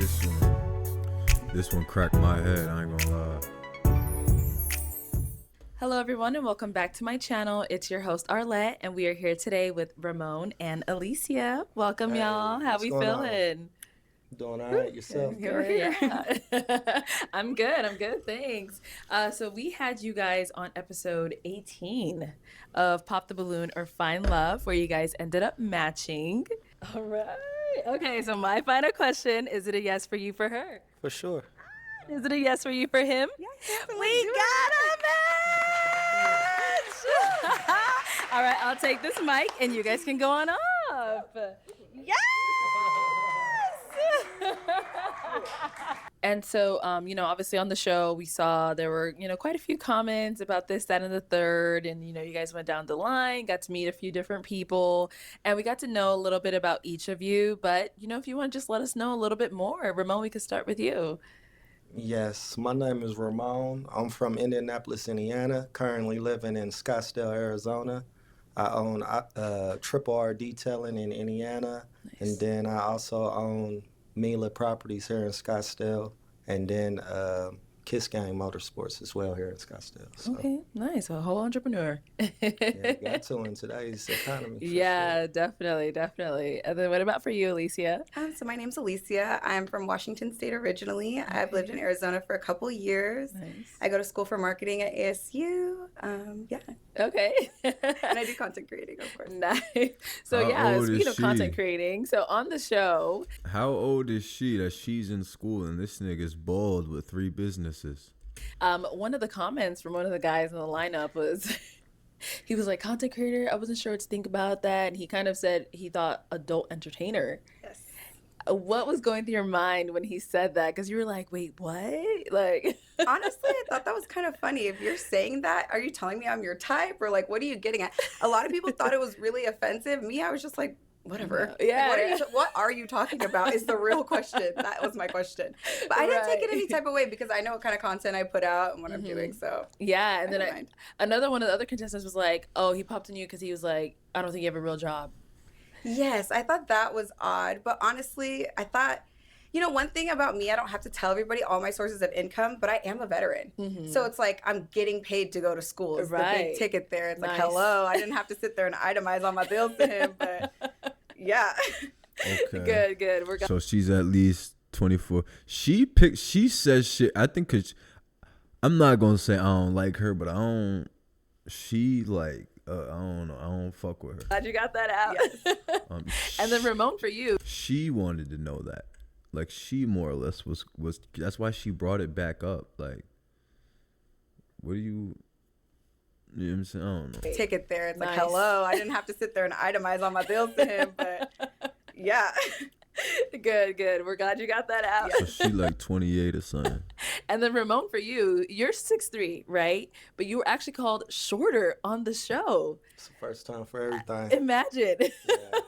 This one cracked my head, I ain't gonna lie. Hello everyone and welcome back to my channel. It's your host Arlette and we are here today with Ramon and Alicia. Welcome y'all. How we feeling? Doing all right yourself? Yeah. I'm good, thanks. So we had you guys on episode 18 of Pop the Balloon or Find Love, where you guys ended up matching. All right. Okay, so my final question, is it a yes for you for her? For sure. Is it a yes for you for him? Yes, We got a match! All right, I'll take this mic and you guys can go on up. Yes! And so, obviously on the show, we saw there were, quite a few comments about this, that, and the third. And, you guys went down the line, got to meet a few different people, and we got to know a little bit about each of you. But, if you want to just let us know a little bit more, Ramon, we could start with you. Yes, my name is Ramon. I'm from Indianapolis, Indiana, currently living in Scottsdale, Arizona. I own Triple R Detailing in Indiana, Nice. And then I also own Mila Properties here in Scottsdale, and then Kiss Gang Motorsports as well here in Scottsdale. So, Okay, nice. A whole entrepreneur. yeah, got to in today's economy. Yeah, definitely. And then what about for you, Alicia? So my name's Alicia. I'm from Washington State originally. I've lived in Arizona for a couple years. Nice. I go to school for marketing at ASU. Yeah. Okay. And I do content creating, of course. Nice. So How old speaking is of she? content creating, so on the show, How old is she that she's in school and this nigga's bald with 3 businesses? one of the comments from one of the guys in the lineup was, he was like, content creator, I wasn't sure what to think about that. And he kind of said he thought adult entertainer. Yes. What was going through your mind when he said that? Because you were like, wait, what? Like, Honestly, I thought that was kind of funny. If you're saying that, are you telling me I'm your type? Or like, what are you getting at? A lot of people thought it was really offensive. Me, I was just like, whatever. Yeah. Like, what are you talking about is the real question. That was my question. But I didn't take it any type of way because I know what kind of content I put out and what I'm doing. So yeah. And I then don't mind. another one of the other contestants was like, oh, he popped on you because he was like, I don't think you have a real job. Yes, I thought that was odd. But honestly, I thought, one thing about me, I don't have to tell everybody all my sources of income, but I am a veteran. So it's like I'm getting paid to go to school. It's the Right. big ticket there. It's like, Nice. hello, I didn't have to sit there and itemize all my bills to him. But yeah. Okay. Good. We're So she's at least 24. She says shit, I think, cause I'm not gonna say I don't like her, but I don't know, I don't fuck with her. glad you got that out. Yes. And then Ramon, for you. She wanted to know that. Like, she more or less was that's why she brought it back up. Like, what do you know what I'm saying? I don't know. Ticket there. It's like, Nice. hello, I didn't have to sit there and itemize all my bills to him. But yeah. Good. We're glad you got that out. So she like 28 or something. And then Ramon, for you, you're 6'3", right? But you were actually called shorter on the show. It's the first time for everything. Imagine. Yeah.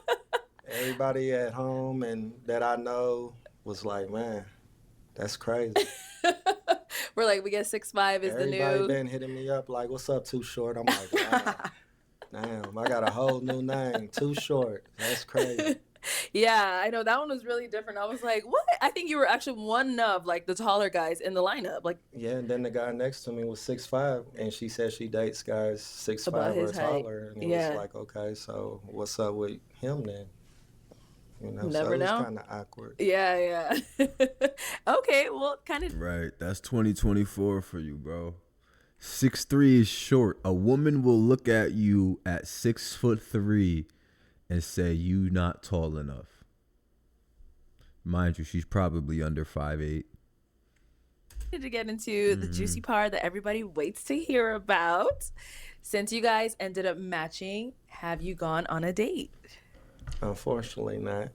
Everybody at home and that I know was like, man, that's crazy. We're like, we get 6'5" is the Everybody new. been hitting me up like, what's up, Too Short? I'm like, damn, I got a whole new name, Too Short. That's crazy. Yeah, I know that one was really different. I was like, what? I think you were actually one of like the taller guys in the lineup. Like, Yeah, and then the guy next to me was 6'5", and she said she dates guys 6'5" About or his height. taller. And it Yeah. was like, okay, so what's up with him then? So Never it was know. kind of awkward. yeah. Okay, well, kind of. Right. That's 2024 for you, bro. 6'3" is short. A woman will look at you at 6'3" and say you not tall enough. Mind you, she's probably under 5'8". To get into the juicy part that everybody waits to hear about. Since you guys ended up matching, have you gone on a date? Unfortunately, not.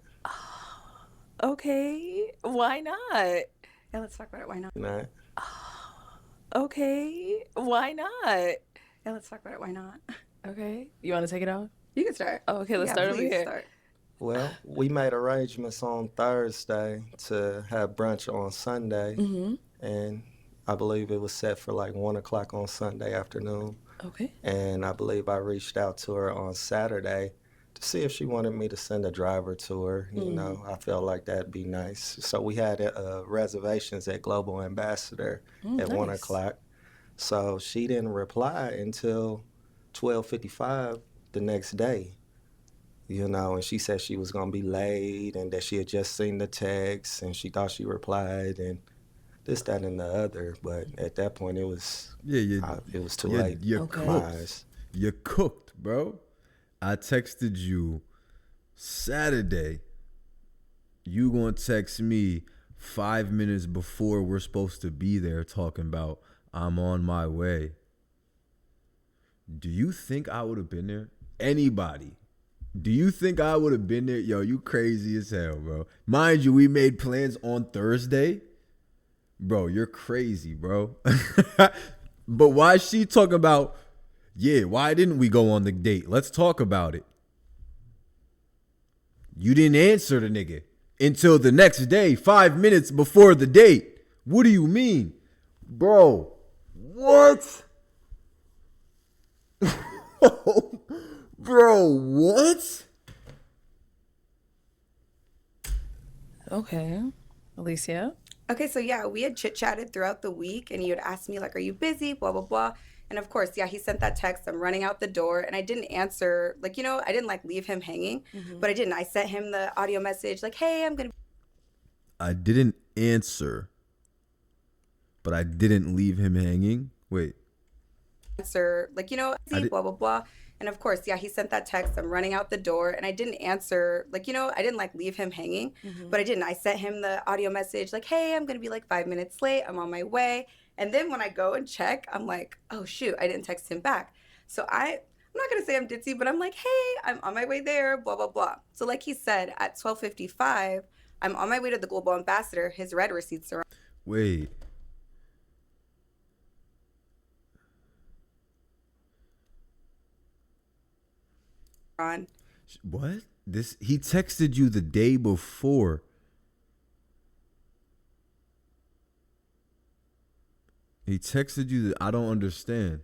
Okay, why not? Yeah, let's talk about it. Why not? Not. Okay, why not? Yeah, let's talk about it. Why not? Okay, you want to take it off? You can start. Oh, okay, let's Yeah, start over please here. start. Well, we made arrangements on Thursday to have brunch on Sunday, and I believe it was set for like 1 o'clock on Sunday afternoon. Okay. And I believe I reached out to her on Saturday to see if she wanted me to send a driver to her. You know, I felt like that'd be nice. So we had reservations at Global Ambassador at 1 Nice. o'clock. So she didn't reply until 12:55 the next day. You know, and she said she was gonna be late and that she had just seen the text and she thought she replied and this, that, and the other. But at that point, it was it was too late. You're Okay. in my cooked. eyes. You're cooked, bro. I texted you Saturday. You gonna text me 5 minutes before we're supposed to be there talking about I'm on my way. Do you think I would have been there? Anybody? Do you think I would have been there? Yo, you crazy as hell, bro. Mind you, we made plans on Thursday. Bro, you're crazy, bro. But why is she talking about, yeah, why didn't we go on the date? Let's talk about it. You didn't answer the nigga until the next day, 5 minutes before the date. What do you mean? Bro, what? Bro, what? Okay. Alicia? Okay, so yeah, we had chit-chatted throughout the week and he would ask me like, are you busy? Blah, blah, blah. And of course, yeah, he sent that text. I'm running out the door and I didn't answer. Like, you know, I didn't like leave him hanging, but I didn't. I sent him the audio message like, hey, I'm going to I didn't answer, but I didn't leave him hanging. Wait. answer. Like, you know, blah, blah, blah. And of course, yeah, he sent that text. I'm running out the door and I didn't answer. Like, you know, I didn't like leave him hanging, but I didn't. I sent him the audio message like, hey, I'm going to be like 5 minutes late. I'm on my way. And then when I go and check, I'm like, oh, shoot, I didn't text him back. So I'm not going to say I'm ditzy, but I'm like, hey, I'm on my way there, blah, blah, blah. So like he said, at 12:55, I'm on my way to the Global Ambassador. His red receipts are Wait. on. What? He texted you the day before. He texted you I don't understand.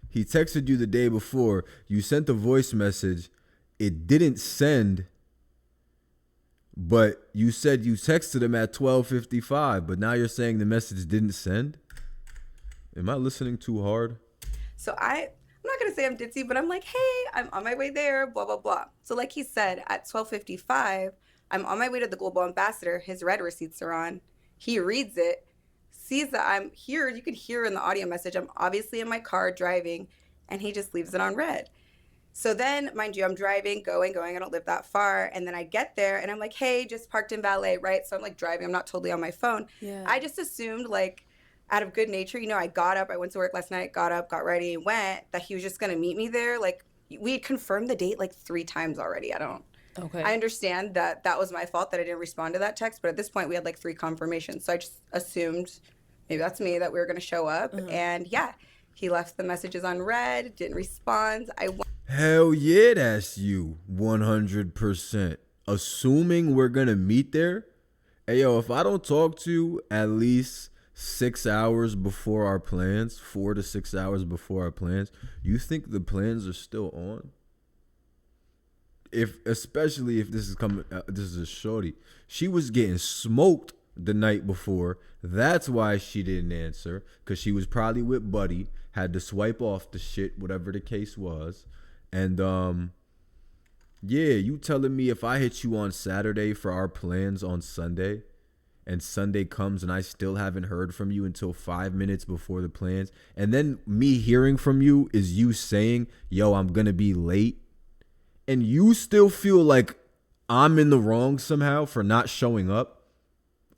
He texted you the day before. You sent the voice message. It didn't send. But you said you texted him at 12:55, but now you're saying the message didn't send? Am I listening too hard? So I'm not going to say I'm ditzy, but I'm like, hey, I'm on my way there, blah, blah, blah. So like he said, at 12:55, I'm on my way to the Global Ambassador. His red receipts are on. He reads it, sees that I'm here. You can hear in the audio message, I'm obviously in my car driving, and he just leaves it on red. So then, mind you, I'm driving, going. I don't live that far. And then I get there and I'm like, hey, just parked in valet, right? So I'm like driving. I'm not totally on my phone. Yeah. I just assumed like out of good nature, you know, I got up, I went to work last night, got up, got ready, went, that he was just going to meet me there. Like we had confirmed the date like 3 times already. Okay. I understand that that was my fault that I didn't respond to that text. But at this point we had like 3 confirmations. So I just assumed maybe that's me, that we were going to show up. And yeah, he left the messages on red, didn't respond. Hell yeah, that's you. 100%. Assuming we're going to meet there. Hey, yo, if I don't talk to you at least 6 hours before our plans, 4 to 6 hours before our plans, you think the plans are still on? Especially if this is a shorty. She was getting smoked the night before. That's why she didn't answer, because she was probably with Buddy, had to swipe off the shit, whatever the case was. And yeah, you telling me if I hit you on Saturday for our plans on Sunday, and Sunday comes and I still haven't heard from you until 5 minutes before the plans, and then me hearing from you is you saying, yo, I'm gonna be late, and you still feel like I'm in the wrong somehow for not showing up,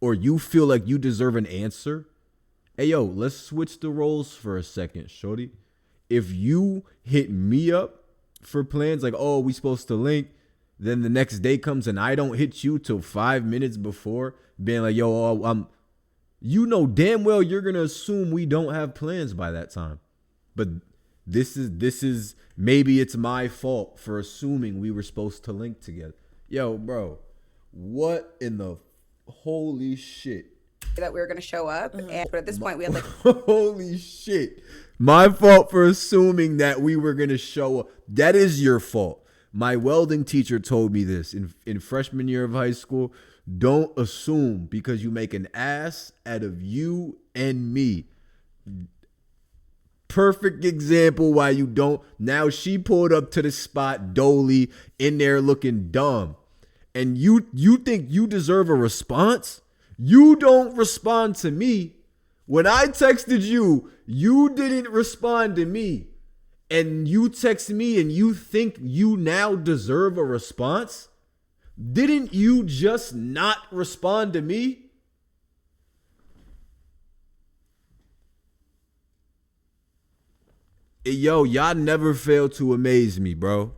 or you feel like you deserve an answer. Hey, yo, let's switch the roles for a second, shorty. If you hit me up for plans like, oh, we supposed to link, then the next day comes and I don't hit you till 5 minutes before, being like, yo, you know damn well you're gonna assume we don't have plans by that time. But this is maybe it's my fault for assuming we were supposed to link together. Yo, bro, what in the holy shit? That we were going to show up. But at this point we had like holy shit. My fault for assuming that we were going to show up. That is your fault. My welding teacher told me this in freshman year of high school. Don't assume because you make an ass out of you and me. Perfect example why you don't. Now she pulled up to the spot, Dolly, in there looking dumb. And you think you deserve a response? You don't respond to me. When I texted you, you didn't respond to me. And you text me and you think you now deserve a response? Didn't you just not respond to me? Yo, y'all never fail to amaze me, bro.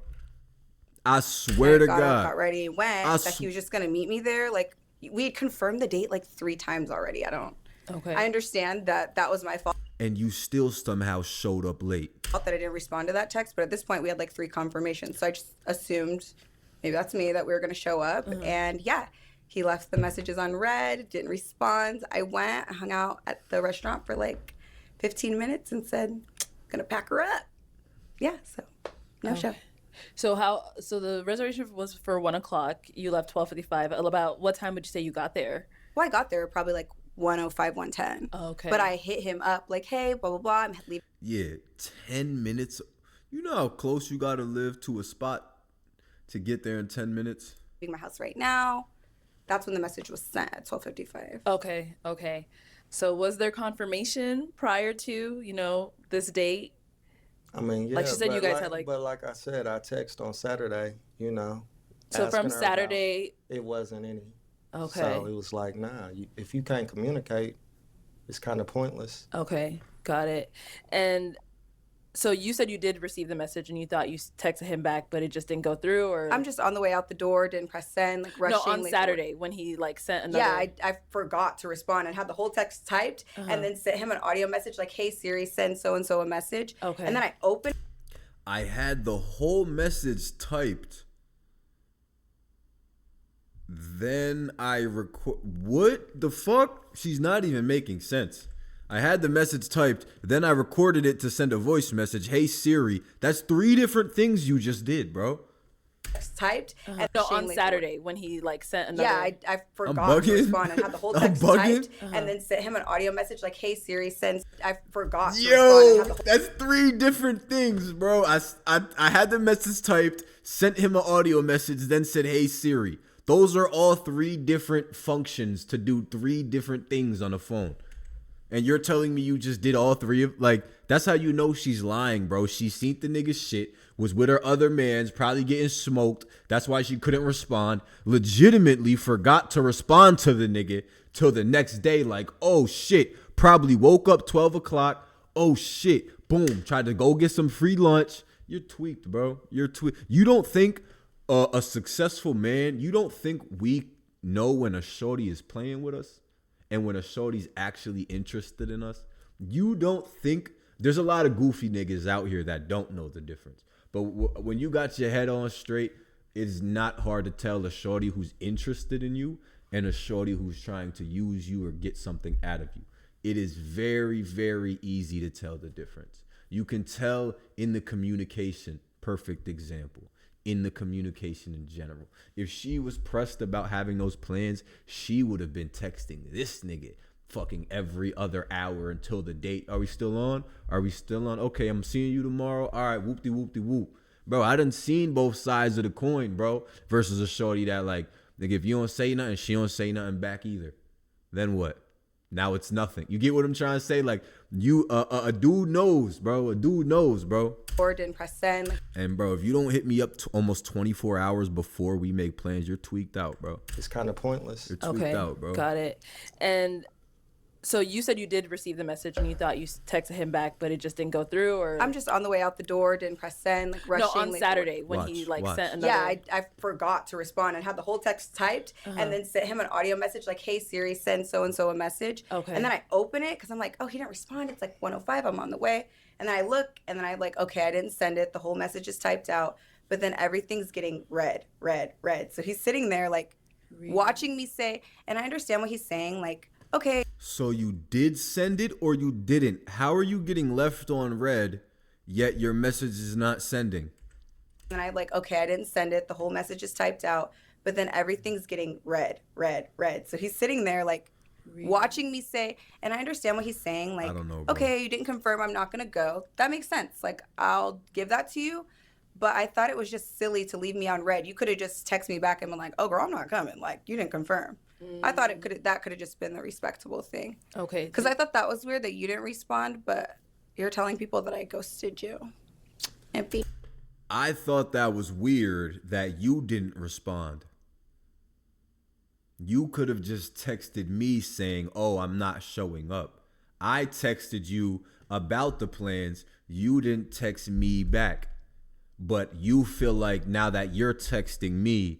I swear to got God. Up, got ready, and went. That he was just gonna meet me there. Like we had confirmed the date like 3 times already. Okay. I understand that was my fault. And you still somehow showed up late. That I didn't respond to that text, but at this point we had like 3 confirmations. So I just assumed maybe that's me that we were gonna show up. And yeah, he left the messages unread, didn't respond. I went, I hung out at the restaurant for like 15 minutes and said, gonna pack her up. Yeah, so no show. So the reservation was for 1:00. You left 12:55. About what time would you say you got there? Well, I got there probably like 1:05, 1:10. Okay. But I hit him up like, hey, blah blah blah. I'm leaving. Yeah, 10 minutes. You know how close you gotta live to a spot to get there in 10 minutes? My house right now. That's when the message was sent at 12:55. Okay. So was there confirmation prior to, this date? I mean, yeah. Like she said, you guys had But like I said, I text on Saturday, So from asking her Saturday. about, it wasn't any. Okay. So it was like, nah, if you can't communicate, it's kind of pointless. Okay, got it. And so you said you did receive the message and you thought you texted him back, but it just didn't go through, or? I'm just on the way out the door, didn't press send, like rushing. No, on Saturday when he sent another. Yeah, I forgot to respond and had the whole text typed and then sent him an audio message like, hey Siri, send so-and-so a message. Okay. And then I opened. I had the whole message typed. Then I record. What the fuck? She's not even making sense. I had the message typed. Then I recorded it to send a voice message. Hey Siri. That's 3 different things you just did, bro. Typed and No, on Saturday when he sent another. Yeah, I forgot to respond and had the whole text typed and then sent him an audio message like, hey Siri, send. I forgot to respond and had the that's 3 different things, bro. I had the message typed, sent him an audio message, then said, hey Siri. Those are all 3 different functions to do 3 different things on a phone. And you're telling me you just did all 3 of, that's how you know she's lying, bro. She seen the nigga shit, was with her other mans, probably getting smoked. That's why she couldn't respond. Legitimately forgot to respond to the nigga till the next day. Like, oh shit, probably woke up 12 o'clock. Oh shit, boom, tried to go get some free lunch. You're tweaked, bro. You're tweaked. You don't think a successful man, you don't think we know when a shorty is playing with us and when a shorty's actually interested in us? You don't think there's a lot of goofy niggas out here that don't know the difference. But when you got your head on straight, it's not hard to tell a shorty who's interested in you and a shorty who's trying to use you or get something out of you. It is very, very easy to tell the difference. You can tell in the communication, perfect example, in the communication in general. If she was pressed about having those plans, she would have been texting this nigga fucking every other hour until the date. Are we still on? Are we still on? Okay, I'm seeing you tomorrow. All right, whoop-de-whoop-de-whoop. Bro, I done seen both sides of the coin, bro, versus a shorty that nigga, if you don't say nothing, she don't say nothing back either. Then what? Now it's nothing. You get what I'm trying to say? Like, a dude knows, bro. A dude knows, bro. Or didn't press send. And, bro, if you don't hit me up almost 24 hours before we make plans, you're tweaked out, bro. It's kind of pointless. You're tweaked out, bro. Got it. And so you said you did receive the message and you thought you texted him back, but it just didn't go through, or? I'm just on the way out the door, didn't press send, rushing. No, on Saturday when he sent another. Yeah, I forgot to respond and had the whole text typed and then sent him an audio message like, hey Siri, send so-and-so a message. Okay. And then I open it because I'm like, oh, he didn't respond. It's like 1:05, I'm on the way. And then I look and then I'm like, okay, I didn't send it. The whole message is typed out, but then everything's getting read. So he's sitting there watching me say, and I understand what he's saying, okay. So you did send it or you didn't? How are you getting left on red, yet your message is not sending? And I like, okay, I didn't send it. The whole message is typed out, but then everything's getting red, red, red. So he's sitting there like watching me say, and I understand what he's saying. Like, I don't know, bro. okay, you didn't confirm, I'm not going to go. That makes sense. Like, I'll give that to you. But I thought it was just silly to leave me on red. You could have just texted me back and been like, oh, girl, I'm not coming. Like, you didn't confirm. I thought that could have just been the respectable thing. Okay. Because I thought that was weird that you didn't respond, but you're telling people that I ghosted you. And I thought that was weird that you didn't respond. You could have just texted me saying, oh, I'm not showing up. I texted you about the plans. You didn't text me back. But you feel like now that you're texting me,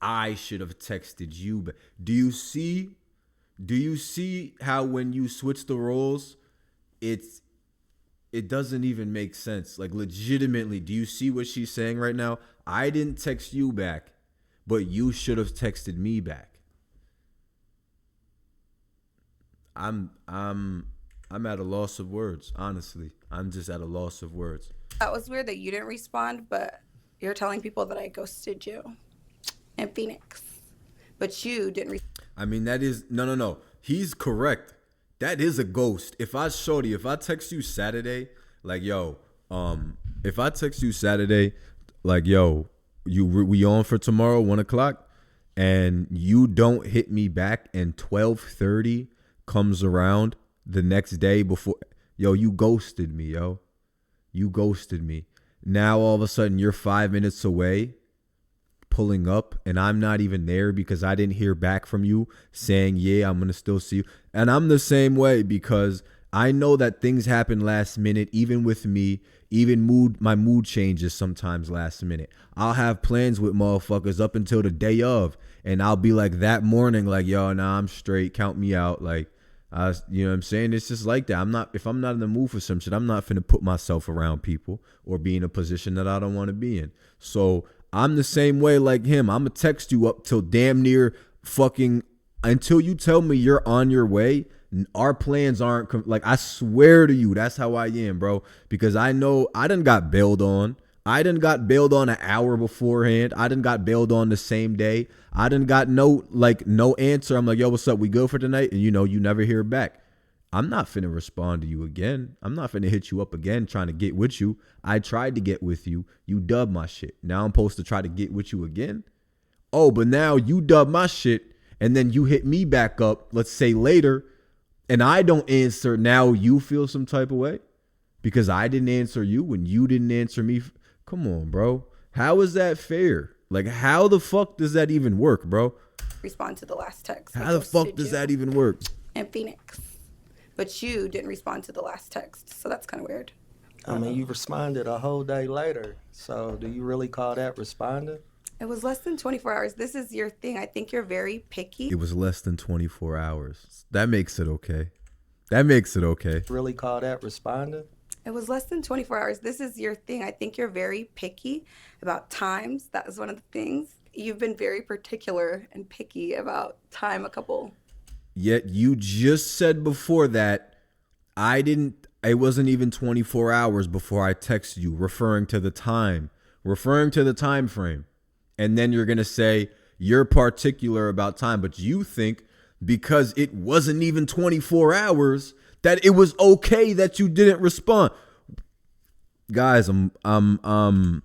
I should have texted you back. Do you see how when you switch the roles, it doesn't even make sense? Like, legitimately, do you see what she's saying right now? I didn't text you back, but you should have texted me back. I'm at a loss of words, honestly. I'm just at a loss of words. That was weird that you didn't respond, but you're telling people that I ghosted you in Phoenix. But you didn't I mean, that is no. He's correct. That is a ghost. If I text you Saturday, like, yo, if I text you Saturday, like, yo, we on for tomorrow, 1:00, and you don't hit me back and 12:30 comes around the next day before, yo, you ghosted me, yo. You ghosted me. Now all of a sudden you're 5 minutes away pulling up and I'm not even there because I didn't hear back from you saying, yeah, I'm going to still see you. And I'm the same way because I know that things happen last minute, even with me, my mood changes sometimes last minute. I'll have plans with motherfuckers up until the day of, and I'll be like that morning, like, yo, nah, I'm straight. Count me out. Like, you know what I'm saying? It's just like that. If I'm not in the mood for some shit, I'm not finna put myself around people or be in a position that I don't want to be in. So I'm the same way like him. I'm gonna text you up till damn near fucking until you tell me you're on your way. Our plans aren't like, I swear to you, that's how I am, bro. Because I know I done got bailed on. I done got bailed on an hour beforehand. I done got bailed on the same day. I done got no answer. I'm like, yo, what's up? We go for tonight? And you never hear back. I'm not finna respond to you again. I'm not finna hit you up again trying to get with you. I tried to get with you. You dubbed my shit. Now I'm supposed to try to get with you again? Oh, but now you dub my shit and then you hit me back up, let's say later, and I don't answer. Now you feel some type of way because I didn't answer you when you didn't answer me. Come on, bro. How is that fair? Like, how the fuck does that even work, bro? respond to the last text. How the fuck does that even work? In Phoenix. But you didn't respond to the last text. So that's kind of weird. I mean, you responded a whole day later. So do you really call that responding? It was less than 24 hours. This is your thing. I think you're very picky. It was less than 24 hours. That makes it okay. That makes it okay. Really call that responding? It was less than 24 hours. This is your thing. I think you're very picky about times. That is one of the things. You've been very particular and picky about time a couple. Yet you just said before that it wasn't even 24 hours before I texted you, referring to the time frame. And then you're going to say you're particular about time, but you think because it wasn't even 24 hours that it was okay that you didn't respond. Guys, That's one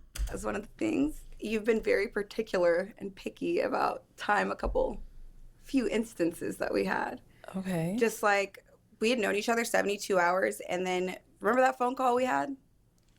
of the things. You've been very particular and picky about time a few instances that we had. Okay. Just like we had known each other 72 hours, and then remember that phone call we had?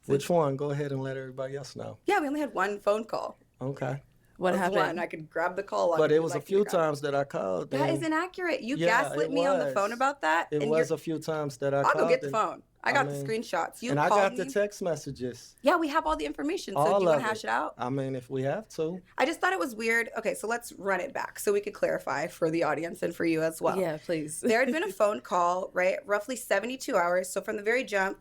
Which one? Go ahead and let everybody else know. Yeah, we only had one phone call. Okay. What happened? One. I could grab the call. But it was a few times that I called. That is inaccurate. You Yeah, gaslit it me on the was. phone about that. It and was a few times that I I'll called. go get the phone. I got the mean, screenshots. You and I called got the me. text messages. Yeah, we have all the information. So All do you want of to hash it out? I mean, if we have to. I just thought it was weird. Okay, so let's run it back so we could clarify for the audience and for you as well. Yeah, please. There had been a phone call, right? Roughly 72 hours. So from the very jump,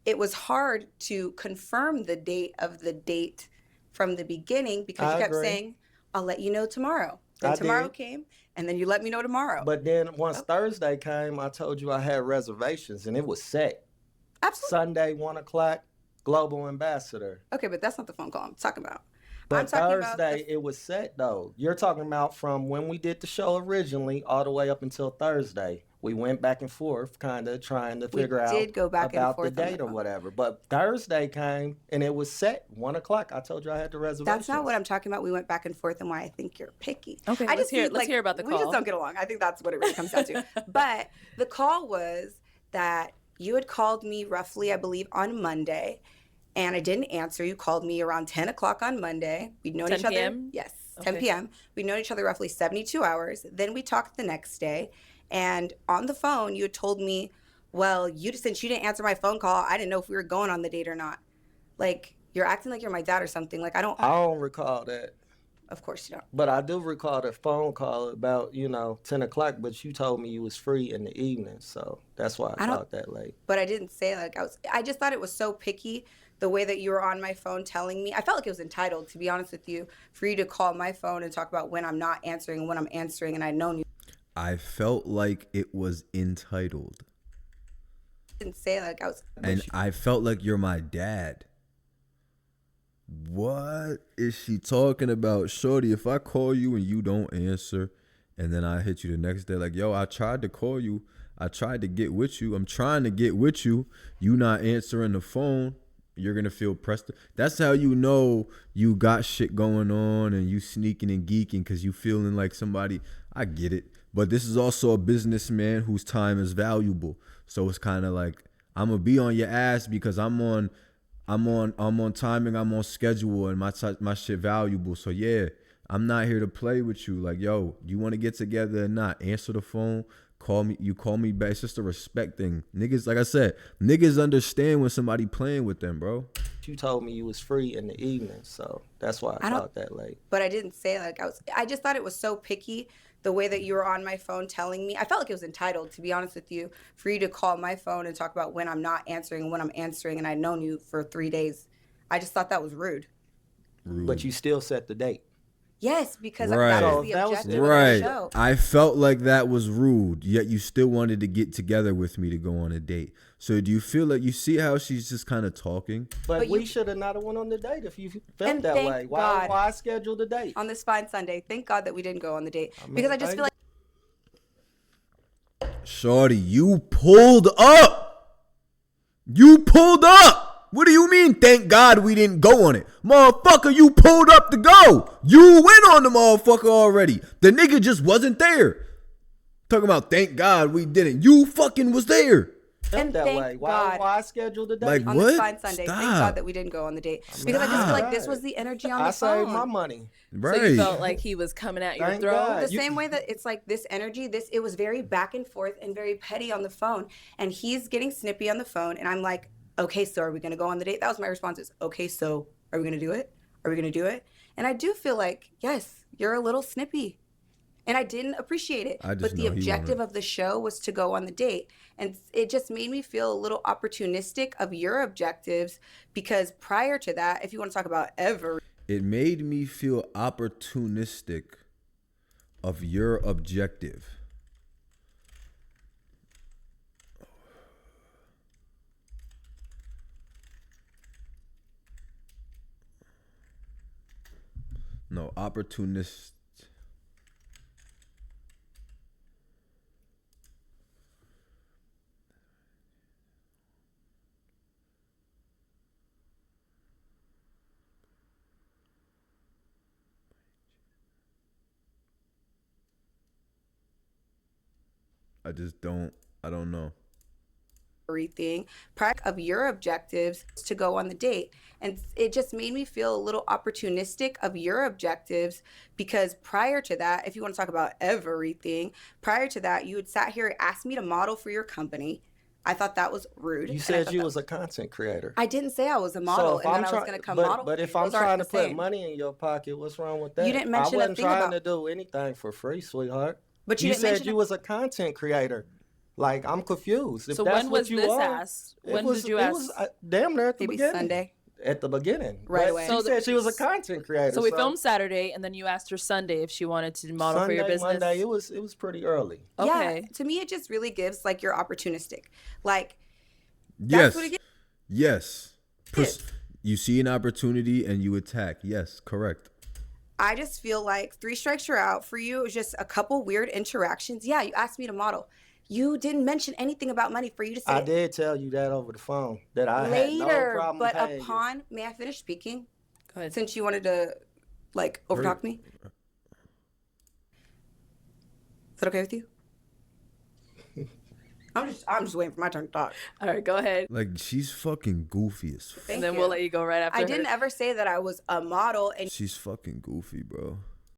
it was hard to confirm the date from the beginning because I you kept agree. saying, I'll let you know tomorrow. Then I tomorrow did. came, and then you let me know tomorrow. But then once Thursday came, I told you I had reservations, and it was set. Absolutely. Sunday, 1:00. global ambassador. Okay, but that's not the phone call I'm talking about. But I'm talking about Thursday, it was set, though. You're talking about from when we did the show originally all the way up until Thursday. We went back and forth, kind of trying to figure out did go back and about forth the on the date or phone. whatever. But Thursday came, and it was set 1 o'clock. I told you I had the reservation. That's not what I'm talking about. We went back and forth and why I think you're picky. Okay, I let's hear about the We just call. don't get along. I think that's what it really comes down to. But the call was that you had called me roughly, I believe, on Monday, and I didn't answer. You called me around 10 o'clock on Monday. We'd known 10 each other. p.m.? Yes, Okay. 10 p.m. We'd known each other roughly 72 hours. Then we talked the next day, and on the phone, you had told me, well, since you didn't answer my phone call, I didn't know if we were going on the date or not. Like, you're acting like you're my dad or something. Like, I don't recall that. Of course you don't. But I do recall the phone call about, 10 o'clock, but you told me you was free in the evening. So that's why I called that late. But I didn't say like I just thought it was so picky the way that you were on my phone telling me. I felt like it was entitled, to be honest with you, for you to call my phone and talk about when I'm not answering and when I'm answering, and I'd known you. I felt like it was entitled. Didn't say like I felt like you're my dad. What is she talking about? Shorty, if I call you and you don't answer, and then I hit you the next day like, yo, I tried to call you. I tried to get with you. I'm trying to get with you. You not answering the phone. You're going to feel pressed. That's how you know you got shit going on and you sneaking and geeking because you feeling like somebody. I get it. But this is also a businessman whose time is valuable. So it's kind of like, I'm going to be on your ass because I'm on timing, I'm on schedule, and my shit valuable. So yeah, I'm not here to play with you. Like, yo, you want to get together or not? Answer the phone. Call me. You call me back. It's just a respect thing. Niggas, like I said, niggas understand when somebody playing with them, bro. You told me you was free in the evening, so that's why I called that late. But I didn't say like I just thought it was so picky the way that you were on my phone telling me. I felt like it was entitled, to be honest with you, for you to call my phone and talk about when I'm not answering and when I'm answering, and I'd known you for 3 days. I just thought that was rude. But you still set the date. Yes, because Right. that was the That was objective Right. of the show. I felt like that was rude, yet you still wanted to get together with me to go on a date. So do you feel like, you see how she's just kind of talking? But we you- should have not went on the date if you felt And that thank way. God. Why schedule the date? On this fine Sunday, thank God that we didn't go on the date. Because I just feel like Shorty, you pulled up. You pulled up. What do you mean, thank God we didn't go on it? Motherfucker, you pulled up to go. You went on the motherfucker already. The nigga just wasn't there. Talking about thank God we didn't. You fucking was there. And that thank way. God. Why schedule the date? Like, on what? this fine Sunday, Stop. thank God that we didn't go on the date. Because I just feel like this was the energy on the I phone. saved my money. Right. So you felt like he was coming at your Thank throat? God. The same way that it's like this energy, it was very back and forth and very petty on the phone. And he's getting snippy on the phone. And I'm like, okay, so are we going to go on the date? That was my response is, okay, so are we going to do it? Are we going to do it? And I do feel like, yes, you're a little snippy. And I didn't appreciate it. I just But the know he objective wanted- of the show was to go on the date. And it just made me feel a little opportunistic of your objectives because prior to that, if you want to talk about It made me feel opportunistic of your objective. No, opportunist. I don't know. everything prior of your objectives to go on the date. And it just made me feel a little opportunistic of your objectives because prior to that, if you want to talk about everything, prior to that, you had sat here and asked me to model for your company. I thought that was rude. You and I said thought you that- was a content creator. I didn't say I was a model if and I'm then I was try- going to come but, model. But for if you. I'm Those aren't trying to the put same. money in your pocket, what's wrong with that? You didn't mention a I wasn't thing trying about- to do anything for free, sweetheart. But you you didn't said mention you a- was a content creator. Like, I'm confused. If So that's when what was you this are, asked? it When was- did you it ask? was, damn near at the Maybe beginning. Sunday. At the beginning. Right But away. She So said she was a content creator. So we filmed Saturday, and then you asked her Sunday if she wanted to model Sunday, for your business. Monday, it was pretty early. Okay. Yeah, to me, it just really gives like you're opportunistic. Like, Yes. what it Yes. You see an opportunity and you attack. Yes, correct. I just feel like 3 strikes you're out. For you, it was just a couple weird interactions. Yeah, you asked me to model. You didn't mention anything about money for you to say. I did tell you that over the phone, that I had no later, problem but paying you. upon, may I finish speaking? Go ahead. Since you wanted to, like, overtalk me. Is that okay with you? I'm just waiting for my turn to talk. All right, go ahead. Like, she's fucking goofy as fuck. And then we'll let you go right after I her. didn't ever say that I was a model, and She's fucking goofy, bro.